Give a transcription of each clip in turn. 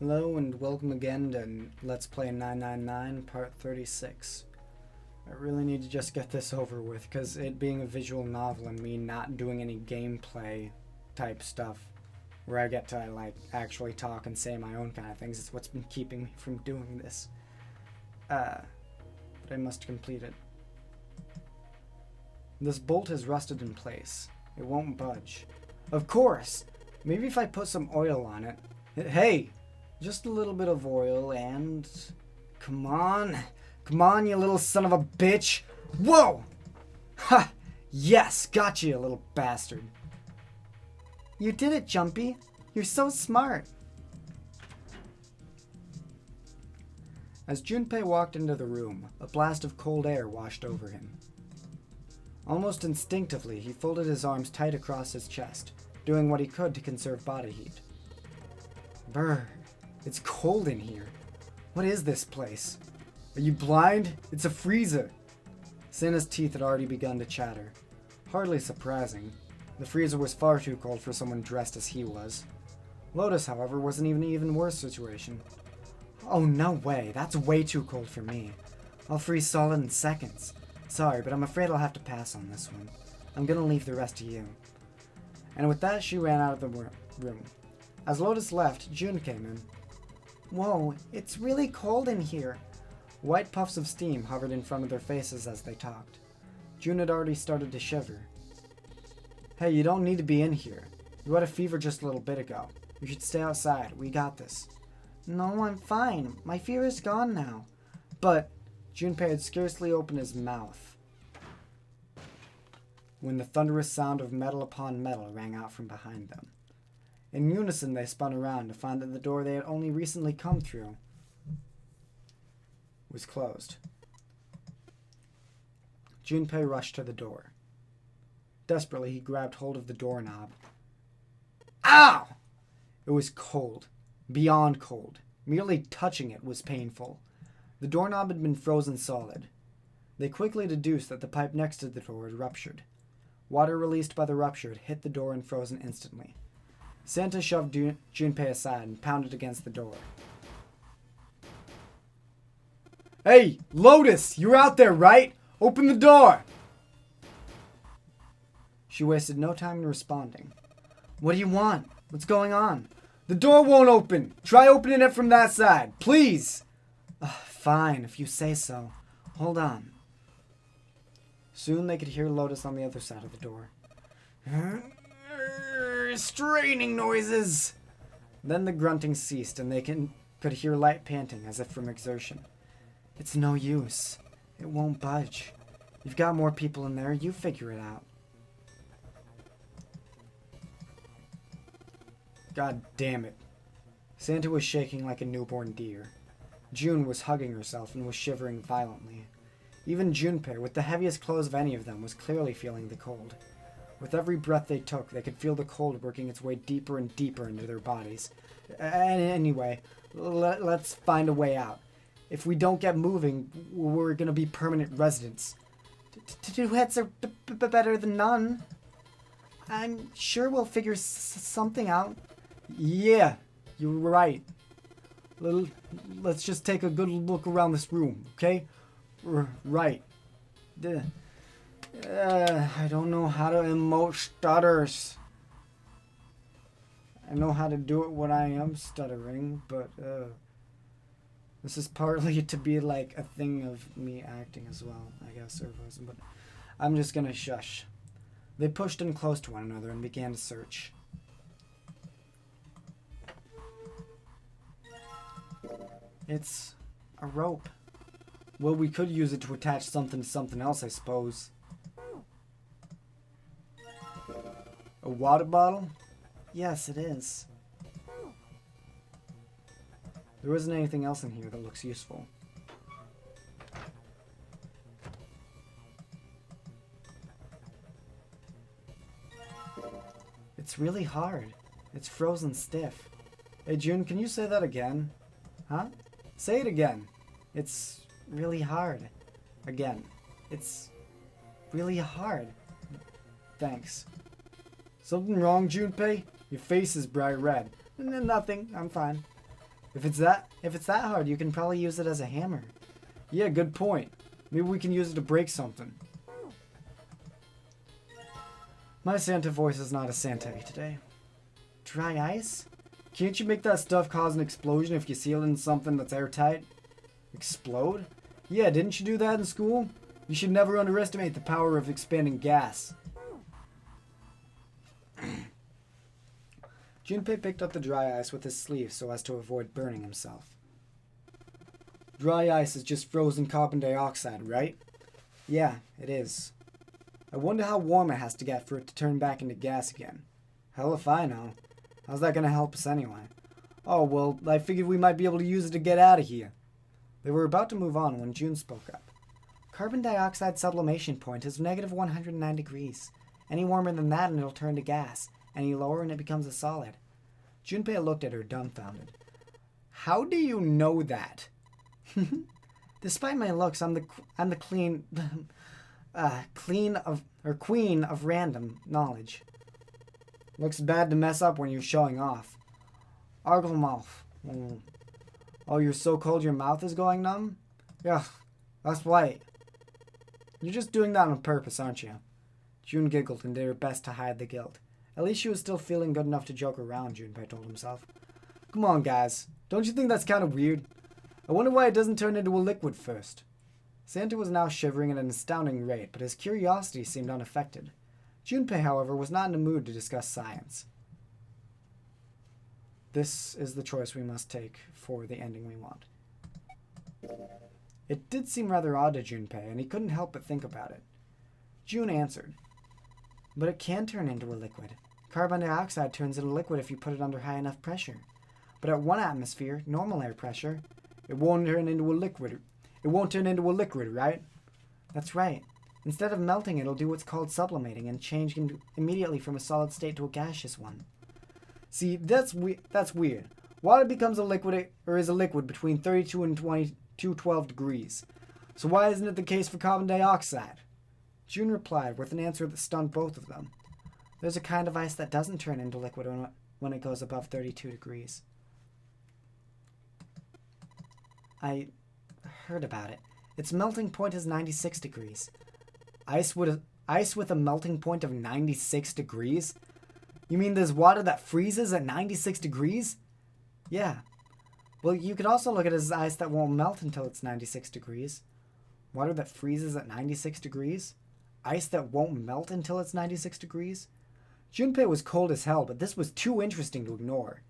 Hello and welcome again to Let's Play 999 Part 36. I really need to just get this over with, because it being a visual novel and me not doing any gameplay type stuff, where I get to like actually talk and say my own kind of things, it's what's been keeping me from doing this. But I must complete it. This bolt has rusted in place. It won't budge. Of course! Maybe if I put some oil on it. Hey! Just a little bit of oil and... Come on! Come on, you little son of a bitch! Whoa! Ha! Yes! Got you, little bastard! You did it, Jumpy! You're so smart! As Junpei walked into the room, a blast of cold air washed over him. Almost instinctively, he folded his arms tight across his chest, doing what he could to conserve body heat. Brr. It's cold in here. What is this place? Are you blind? It's a freezer. Santa's teeth had already begun to chatter. Hardly surprising. The freezer was far too cold for someone dressed as he was. Lotus, however, was in an even worse situation. Oh, no way. That's way too cold for me. I'll freeze solid in seconds. Sorry, but I'm afraid I'll have to pass on this one. I'm gonna leave the rest to you. And with that, she ran out of the room. As Lotus left, June came in. Whoa, it's really cold in here. White puffs of steam hovered in front of their faces as they talked. June had already started to shiver. Hey, you don't need to be in here. You had a fever just a little bit ago. You should stay outside. We got this. No, I'm fine. My fever is gone now. But Junpei had scarcely opened his mouth when the thunderous sound of metal upon metal rang out from behind them. In unison, they spun around to find that the door they had only recently come through was closed. Junpei rushed to the door. Desperately, he grabbed hold of the doorknob. Ow! It was cold. Beyond cold. Merely touching it was painful. The doorknob had been frozen solid. They quickly deduced that the pipe next to the door had ruptured. Water released by the rupture had hit the door and frozen instantly. Santa shoved Junpei aside and pounded against the door. Hey, Lotus! You're out there, right? Open the door! She wasted no time in responding. What do you want? What's going on? The door won't open! Try opening it from that side, please! Fine, if you say so. Hold on. Soon they could hear Lotus on the other side of the door. Straining noises! Then the grunting ceased, and they could hear light panting, as if from exertion. It's no use. It won't budge. You've got more people in there. You figure it out. God damn it. Santa was shaking like a newborn deer. June was hugging herself and was shivering violently. Even Junpei, with the heaviest clothes of any of them, was clearly feeling the cold. With every breath they took, they could feel the cold working its way deeper and deeper into their bodies. Anyway, let's find a way out. If we don't get moving, we're going to be permanent residents. Two heads are better than none. I'm sure we'll figure something out. Yeah, you're right. Let's just take a good look around this room, okay? Right. I don't know how to emote stutters. I know how to do it when I am stuttering, but this is partly to be like a thing of me acting as well, I guess, but I'm just gonna shush. They pushed in close to one another and began to search. It's a rope. Well, we could use it to attach something to something else, I suppose. A water bottle? Yes, it is. There isn't anything else in here that looks useful. It's really hard. It's frozen stiff. Hey, June, can you say that again? Huh? Say it again. It's really hard. Again. It's really hard. Thanks. Something wrong, Junpei? Your face is bright red. Nothing. I'm fine. If it's that hard, you can probably use it as a hammer. Yeah, good point. Maybe we can use it to break something. My Santa voice is not as Santa-y today. Dry ice? Can't you make that stuff cause an explosion if you seal it in something that's airtight? Explode? Yeah, didn't you do that in school? You should never underestimate the power of expanding gas. Junpei picked up the dry ice with his sleeve so as to avoid burning himself. Dry ice is just frozen carbon dioxide, right? Yeah, it is. I wonder how warm it has to get for it to turn back into gas again. Hell if I know. How's that gonna help us anyway? Oh, well, I figured we might be able to use it to get out of here. They were about to move on when June spoke up. Carbon dioxide sublimation point is negative 109 degrees. Any warmer than that and it'll turn to gas. Any lower and it becomes a solid. Junpei looked at her dumbfounded. How do you know that? Despite my looks, I'm the queen of random knowledge. Looks bad to mess up when you're showing off. Argle mouth. Oh, you're so cold your mouth is going numb? Yeah, that's right. You're just doing that on purpose, aren't you? June giggled and did her best to hide the guilt. At least she was still feeling good enough to joke around, Junpei told himself. Come on, guys. Don't you think that's kind of weird? I wonder why it doesn't turn into a liquid first. Santa was now shivering at an astounding rate, but his curiosity seemed unaffected. Junpei, however, was not in a mood to discuss science. This is the choice we must take for the ending we want. It did seem rather odd to Junpei, and he couldn't help but think about it. June answered. But it can turn into a liquid. Carbon dioxide turns into liquid if you put it under high enough pressure. But at 1 atmosphere, normal air pressure, it won't turn into a liquid. It won't turn into a liquid, right? That's right. Instead of melting, it'll do what's called sublimating and change immediately from a solid state to a gaseous one. See, that's weird. Water becomes a liquid, or is a liquid, between 32 and 212 degrees. So why isn't it the case for carbon dioxide? June replied with an answer that stunned both of them. There's a kind of ice that doesn't turn into liquid when it goes above 32 degrees. I heard about it. Its melting point is 96 degrees. Ice with a melting point of 96 degrees? You mean there's water that freezes at 96 degrees? Yeah. Well, you could also look at it as ice that won't melt until it's 96 degrees. Water that freezes at 96 degrees? Ice that won't melt until it's 96 degrees? Junpei was cold as hell, but this was too interesting to ignore.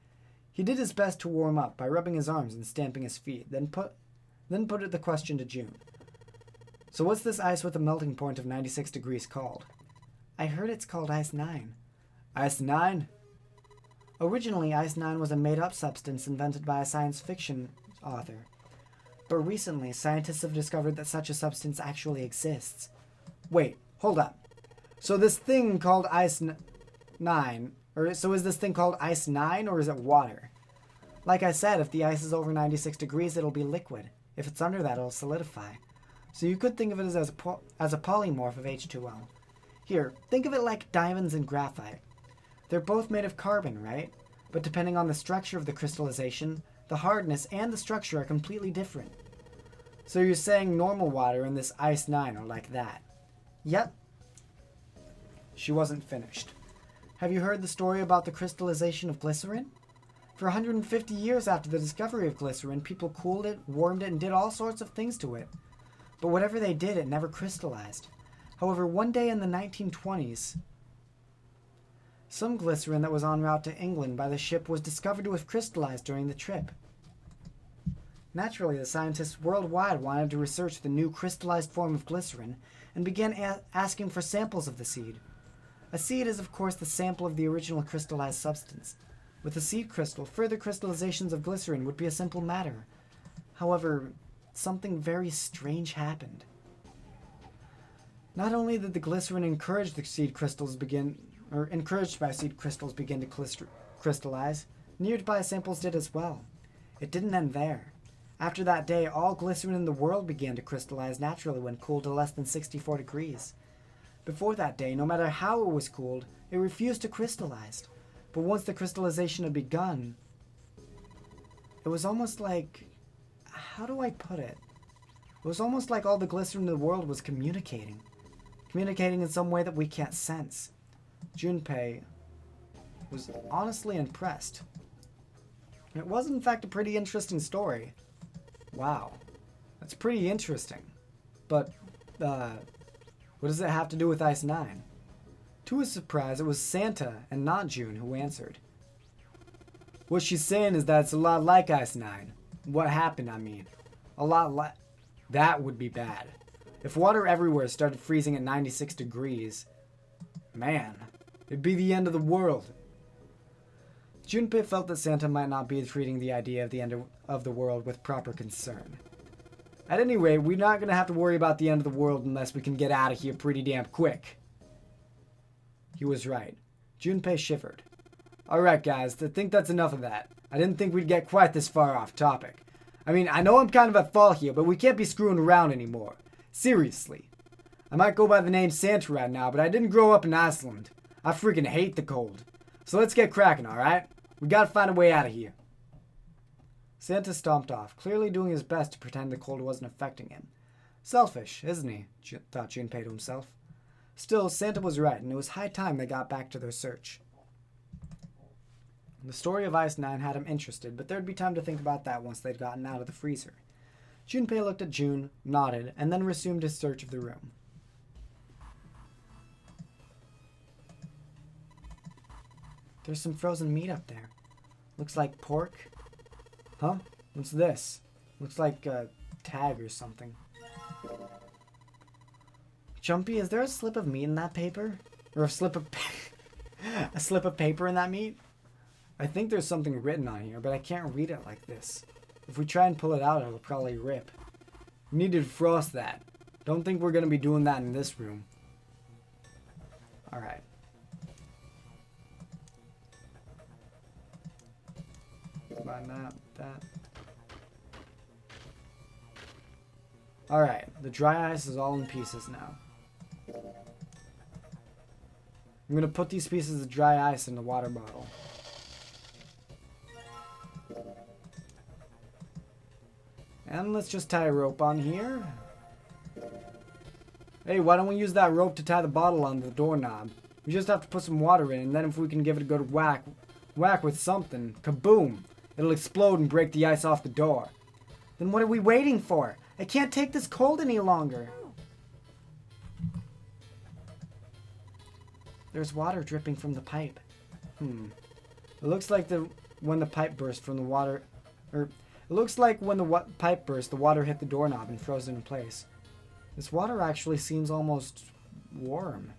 He did his best to warm up by rubbing his arms and stamping his feet, then put the question to June. So what's this ice with a melting point of 96 degrees called? I heard it's called Ice-9. Ice-9? Originally, Ice-9 was a made-up substance invented by a science fiction author. But recently, scientists have discovered that such a substance actually exists. Wait, hold up. So this thing called Ice-9, is this thing called Ice-9 or is it water? Like I said, if the ice is over 96 degrees, it'll be liquid. If it's under that, it'll solidify. So you could think of it as a polymorph of H2O. Here, think of it like diamonds and graphite. They're both made of carbon, right? But depending on the structure of the crystallization, the hardness and the structure are completely different. So you're saying normal water and this Ice-9 are like that? Yep. She wasn't finished. Have you heard the story about the crystallization of glycerin? For 150 years after the discovery of glycerin, people cooled it, warmed it, and did all sorts of things to it. But whatever they did, it never crystallized. However, one day in the 1920s, some glycerin that was en route to England by the ship was discovered to have crystallized during the trip. Naturally, the scientists worldwide wanted to research the new crystallized form of glycerin and began asking for samples of the seed. A seed is, of course, the sample of the original crystallized substance. With a seed crystal, further crystallizations of glycerin would be a simple matter. However, something very strange happened. Not only did the glycerin encouraged by seed crystals begin to crystallize, nearby samples did as well. It didn't end there. After that day, all glycerin in the world began to crystallize naturally when cooled to less than 64 degrees. Before that day, no matter how it was cooled, it refused to crystallize. But once the crystallization had begun, it was almost like, how do I put it? It was almost like all the glycerin in the world was communicating. Communicating in some way that we can't sense. Junpei was honestly impressed. It was in fact a pretty interesting story. Wow. That's pretty interesting. But, what does it have to do with Ice-9? To his surprise, it was Santa and not June who answered. What she's saying is that it's a lot like Ice-9. What happened, I mean. A lot like... That would be bad. If water everywhere started freezing at 96 degrees, man, it'd be the end of the world. Junpei felt that Santa might not be treating the idea of the end of the world with proper concern. At any rate, we're not going to have to worry about the end of the world unless we can get out of here pretty damn quick. He was right. Junpei shivered. Alright guys, I think that's enough of that. I didn't think we'd get quite this far off topic. I mean, I know I'm kind of at fault here, but we can't be screwing around anymore. Seriously. I might go by the name Santa right now, but I didn't grow up in Iceland. I freaking hate the cold. So let's get cracking, alright? We gotta find a way out of here. Santa stomped off, clearly doing his best to pretend the cold wasn't affecting him. Selfish, isn't he? Thought Junpei to himself. Still, Santa was right, and it was high time they got back to their search. The story of Ice-9 had him interested, but there'd be time to think about that once they'd gotten out of the freezer. Junpei looked at June, nodded, and then resumed his search of the room. There's some frozen meat up there. Looks like pork. Huh? What's this? Looks like a tag or something. Jumpy, is there a slip of meat in that paper? Or a slip of a slip of paper in that meat? I think there's something written on here, but I can't read it like this. If we try and pull it out, it'll probably rip. We need to defrost that. Don't think we're going to be doing that in this room. Alright. Combine that. Alright, the dry ice is all in pieces now. I'm going to put these pieces of dry ice in the water bottle. And let's just tie a rope on here. Hey, why don't we use that rope to tie the bottle on the doorknob? We just have to put some water in, and then if we can give it a good whack with something, kaboom! It'll explode and break the ice off the door. Then what are we waiting for? I can't take this cold any longer. There's water dripping from the pipe. It looks like when the pipe burst from the water... It looks like when the pipe burst, the water hit the doorknob and froze it in place. This water actually seems almost warm.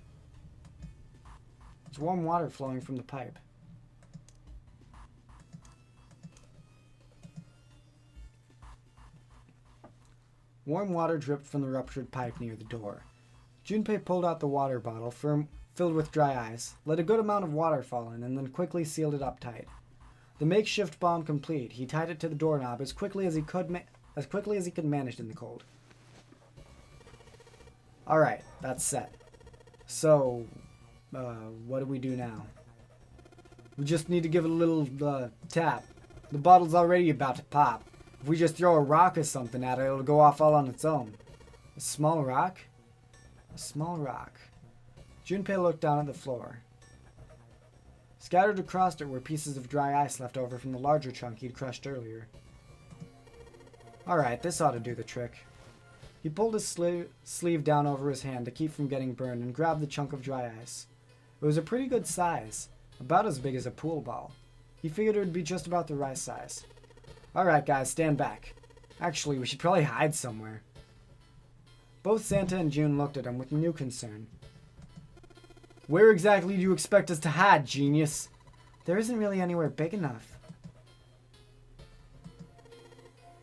It's warm water flowing from the pipe. Warm water dripped from the ruptured pipe near the door. Junpei pulled out the water bottle, filled with dry ice, let a good amount of water fall in, and then quickly sealed it up tight. The makeshift bomb complete, he tied it to the doorknob as quickly as he could manage in the cold. Alright, that's set. So, what do we do now? We just need to give it a little tap. The bottle's already about to pop. If we just throw a rock or something at it, it'll go off all on its own. A small rock? A small rock. Junpei looked down at the floor. Scattered across it were pieces of dry ice left over from the larger chunk he'd crushed earlier. Alright, this ought to do the trick. He pulled his sleeve down over his hand to keep from getting burned and grabbed the chunk of dry ice. It was a pretty good size, about as big as a pool ball. He figured it would be just about the right size. Alright guys, stand back. Actually, we should probably hide somewhere. Both Santa and June looked at him with new concern. Where exactly do you expect us to hide, genius? There isn't really anywhere big enough.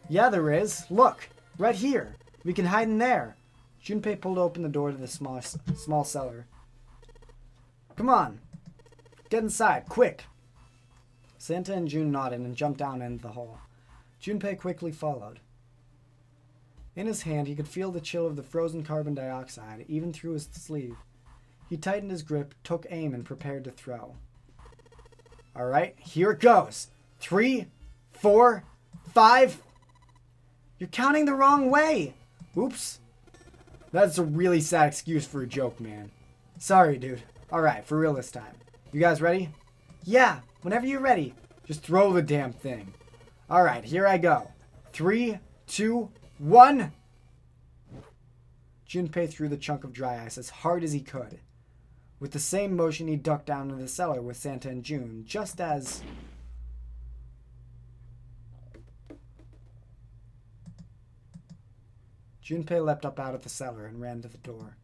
Yeah, there is. Look, right here. We can hide in there. Junpei pulled open the door to the small cellar. Come on. Get inside, quick. Santa and June nodded and jumped down into the hole. Junpei quickly followed. In his hand, he could feel the chill of the frozen carbon dioxide, even through his sleeve. He tightened his grip, took aim, and prepared to throw. Alright, here it goes. 3, 4, 5. You're counting the wrong way. Oops. That's a really sad excuse for a joke, man. Sorry, dude. Alright, for real this time. You guys ready? Yeah, whenever you're ready. Just throw the damn thing. Alright, here I go. 3, 2, 1. Junpei threw the chunk of dry ice as hard as he could. With the same motion, he ducked down into the cellar with Santa and June, just as... Junpei leapt up out of the cellar and ran to the door.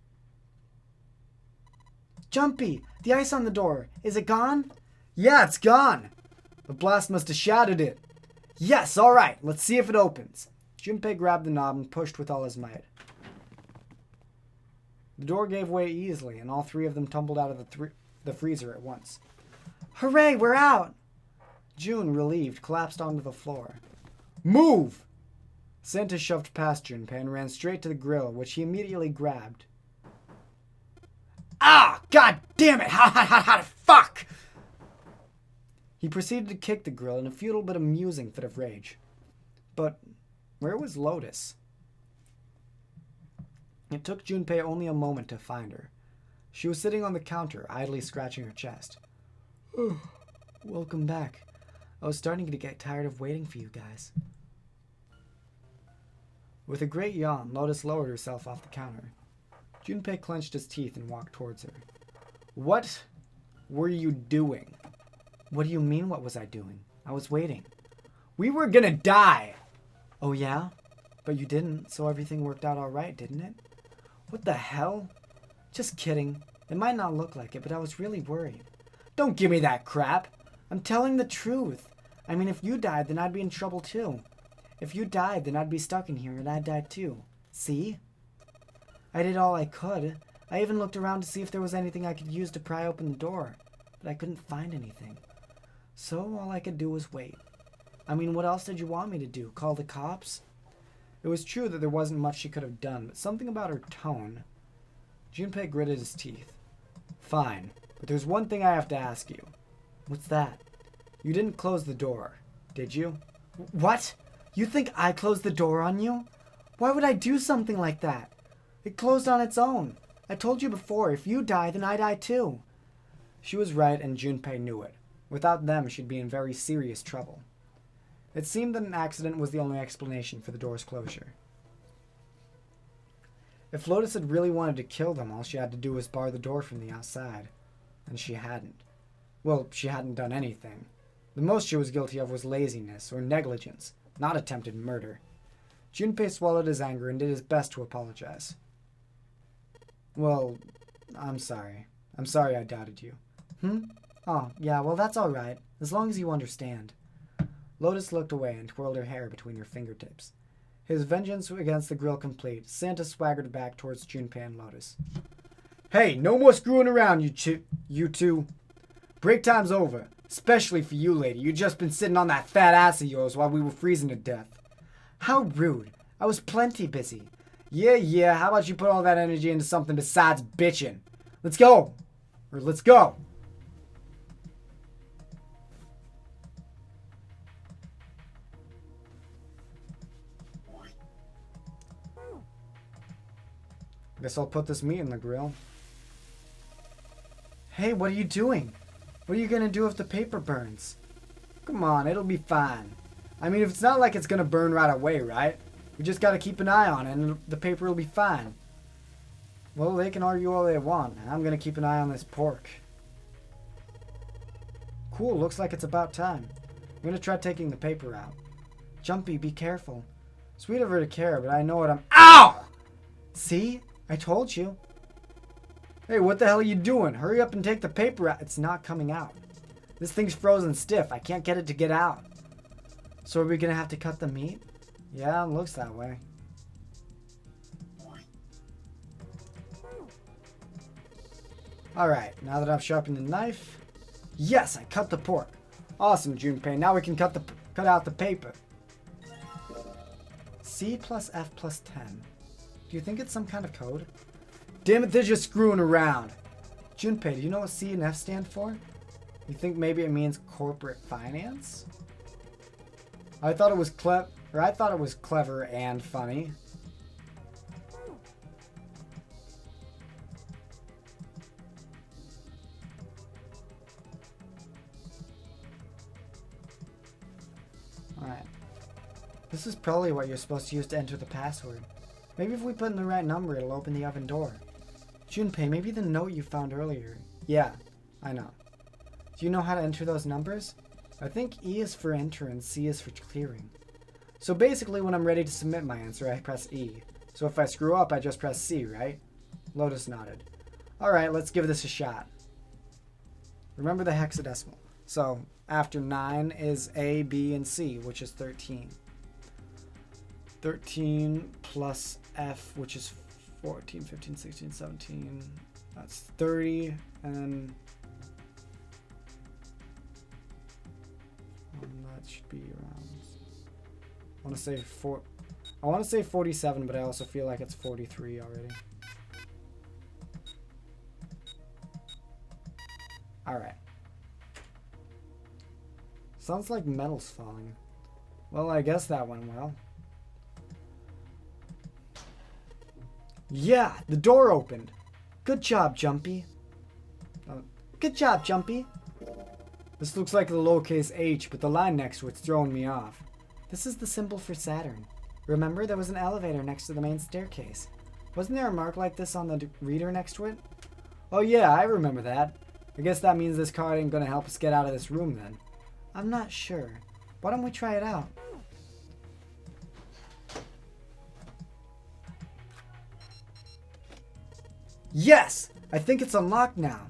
Jumpy! The ice on the door! Is it gone? Yeah, it's gone! The blast must have shattered it. Yes, alright, let's see if it opens. Junpei grabbed the knob and pushed with all his might. The door gave way easily, and all 3 of them tumbled out of the freezer at once. Hooray, we're out! June, relieved, collapsed onto the floor. Move! Santa shoved past Junpei and ran straight to the grill, which he immediately grabbed. Ah! God damn it! Ha! Fuck! He proceeded to kick the grill in a futile but amusing fit of rage. But where was Lotus? It took Junpei only a moment to find her. She was sitting on the counter, idly scratching her chest. Oh, welcome back. I was starting to get tired of waiting for you guys. With a great yawn, Lotus lowered herself off the counter. Junpei clenched his teeth and walked towards her. What were you doing? What do you mean, what was I doing? I was waiting. We were gonna die! Oh yeah? But you didn't, so everything worked out alright, didn't it? What the hell? Just kidding. It might not look like it, but I was really worried. Don't give me that crap! I'm telling the truth. I mean, if you died, then I'd be in trouble too. If you died, then I'd be stuck in here and I'd die too. See? I did all I could. I even looked around to see if there was anything I could use to pry open the door, but I couldn't find anything. So all I could do was wait. I mean, what else did you want me to do? Call the cops? It was true that there wasn't much she could have done, but something about her tone. Junpei gritted his teeth. Fine, but there's one thing I have to ask you. What's that? You didn't close the door, did you? What? You think I closed the door on you? Why would I do something like that? It closed on its own. I told you before, if you die, then I die too. She was right, and Junpei knew it. Without them, she'd be in very serious trouble. It seemed that an accident was the only explanation for the door's closure. If Lotus had really wanted to kill them, all she had to do was bar the door from the outside. And she hadn't. Well, she hadn't done anything. The most she was guilty of was laziness or negligence, not attempted murder. Junpei swallowed his anger and did his best to apologize. Well, I'm sorry. I'm sorry I doubted you. Oh, yeah, well, that's all right, as long as you understand. Lotus looked away and twirled her hair between her fingertips. His vengeance against the grill complete, Santa swaggered back towards Junpei and Lotus. Hey, no more screwing around, you two. Break time's over, especially for you, lady. You've just been sitting on that fat ass of yours while we were freezing to death. How rude. I was plenty busy. Yeah, how about you put all that energy into something besides bitching? Let's go. Or let's go. Guess I'll put this meat in the grill. Hey, what are you doing? What are you gonna do if the paper burns? Come on, it'll be fine. I mean, if it's not like it's gonna burn right away, right? We just gotta keep an eye on it and the paper will be fine. Well, they can argue all they want. I'm gonna keep an eye on this pork. Cool, looks like it's about time. I'm gonna try taking the paper out. Jumpy, be careful. Sweet of her to care, but I know what I'm— OW! See? I told you. Hey, what the hell are you doing? Hurry up and take the paper out. It's not coming out. This thing's frozen stiff. I can't get it to get out. So are we gonna have to cut the meat? Yeah, it looks that way. Alright, now that I've sharpened the knife. Yes, I cut the pork. Awesome, Junpei. Now we can cut out the paper. C plus F plus 10. Do you think it's some kind of code? Damn it, they're just screwing around. Junpei, do you know what C and F stand for? You think maybe it means corporate finance? I thought it was clever and funny. Alright. This is probably what you're supposed to use to enter the password. Maybe if we put in the right number, it'll open the oven door. Junpei, maybe the note you found earlier. Yeah, I know. Do you know how to enter those numbers? I think E is for enter and C is for clearing. So basically when I'm ready to submit my answer, I press E. So if I screw up, I just press C, right? Lotus nodded. Alright, let's give this a shot. Remember the hexadecimal. So after 9 is A, B, and C, which is 13. 13 plus F, which is 14, 15, 16, 17. That's 30. And that should be around. I want to say 47, but I also feel like it's 43 already. All right. Sounds like metal's falling. Well, I guess that went well. Yeah, the door opened. Good job, Jumpy. Good job, Jumpy. This looks like the lowercase h, but the line next to it's throwing me off. This is the symbol for Saturn. Remember, there was an elevator next to the main staircase. Wasn't there a mark like this on the reader next to it? Oh yeah, I remember that. I guess that means this card ain't gonna help us get out of this room then. I'm not sure. Why don't we try it out? Yes! I think it's unlocked now.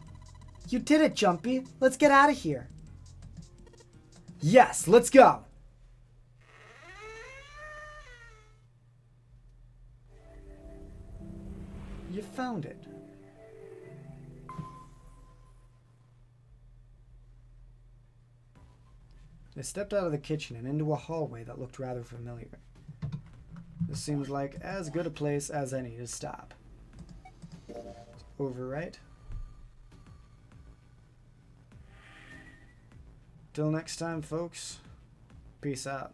You did it, Jumpy. Let's get out of here. Yes, let's go. You found it. They stepped out of the kitchen and into a hallway that looked rather familiar. This seems like as good a place as any to stop. Overwrite. Till next time, folks. Peace out.